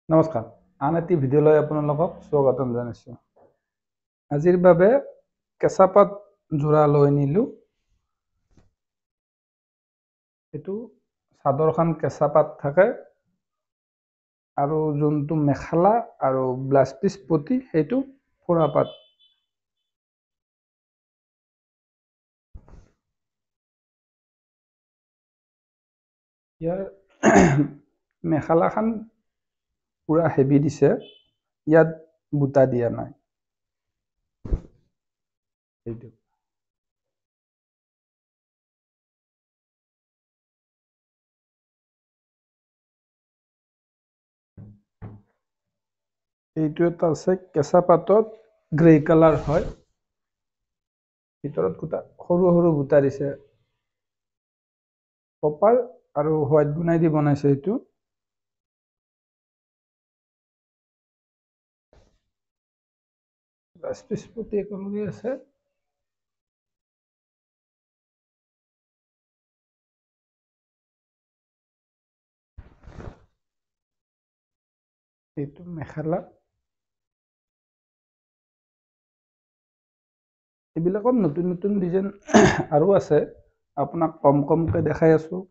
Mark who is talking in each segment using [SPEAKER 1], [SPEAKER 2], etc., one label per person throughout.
[SPEAKER 1] নমস্কাৰ। আন এটি ভিডিঅ'লৈ আপোনালোকক স্বাগতম জনাইছোঁ। আজিৰ বাবে কেঁচা পাত যোৰা লৈ নিলোঁ। এইটো চাদৰখন কেঁচা পাত থাকে আৰু যোনটো মেখেলা আৰু ব্লাউজ পিচ পটি সেইটো ফোৰা পাত। ইয়াৰ মেখেলাখন পুৰা হেভি দিছে, ইয়াত বুটা দিয়া নাই। এইটো এটা আছে কেঁচা পাতত গ্ৰে কালাৰ হয়, ভিতৰত সৰু সৰু বুটা দিছে। কপাৰ আৰু হোৱাইট গুণাই দি বনাইছে এইটো। ব্লাউজ পিচ পটি একেলগে আছে। এইটো মেখেলা। এইবিলাকত নতুন নতুন ডিজাইন আৰু আছে, আপোনাক কমকৈ দেখাই আছোঁ।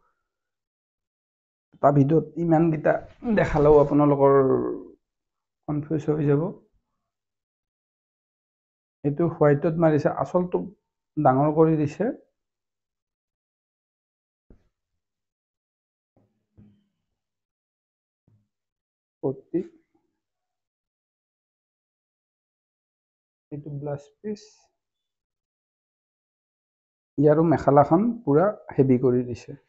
[SPEAKER 1] তাৰ ভিডিঅ'ত ইমানকেইটা দেখালেও আপোনালোকৰ কনফিউজ হৈ যাব। এইটো হোৱাইটত মাৰিছে, আচলটো ডাঙৰ কৰি দিছে। পটি এইটো ব্লাউজ পিচ, ইয়াৰো মেখেলাখন পুৰা হেভি কৰি দিছে।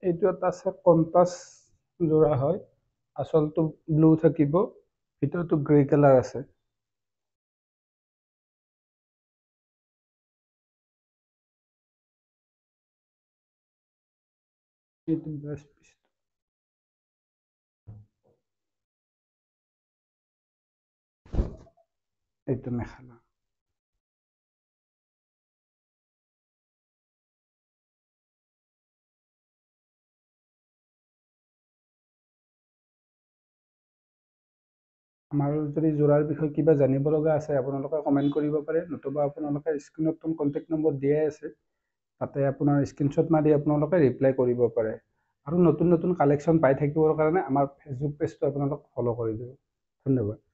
[SPEAKER 1] এইটো এটা আছে কণ্ট্ৰাষ্ট যোৰা হয়, আচলটো ব্লু থাকিব, ভিতৰতো গ্ৰে কালাৰ আছে। এইটো ব্লাউজ পিচ, এইটো মেখেলা। আমাৰ যদি যোৰাৰ বিষয়ে কিবা জানিব লগা আছে আপোনালোকে কমেণ্ট কৰিব পাৰে, নতুবা আপোনালোকে স্ক্ৰীণত কণ্টেক্ট নম্বৰ দিয়াই আছে, তাতে আপোনাৰ স্ক্ৰীনশ্বট মাৰি আপোনালোকে ৰিপ্লাই কৰিব পাৰে। আৰু নতুন নতুন কালেকশ্যন পাই থাকিবৰ কাৰণে আমাৰ ফেচবুক পেজটো আপোনালোক ফ'ল' কৰি দিব। ধন্যবাদ।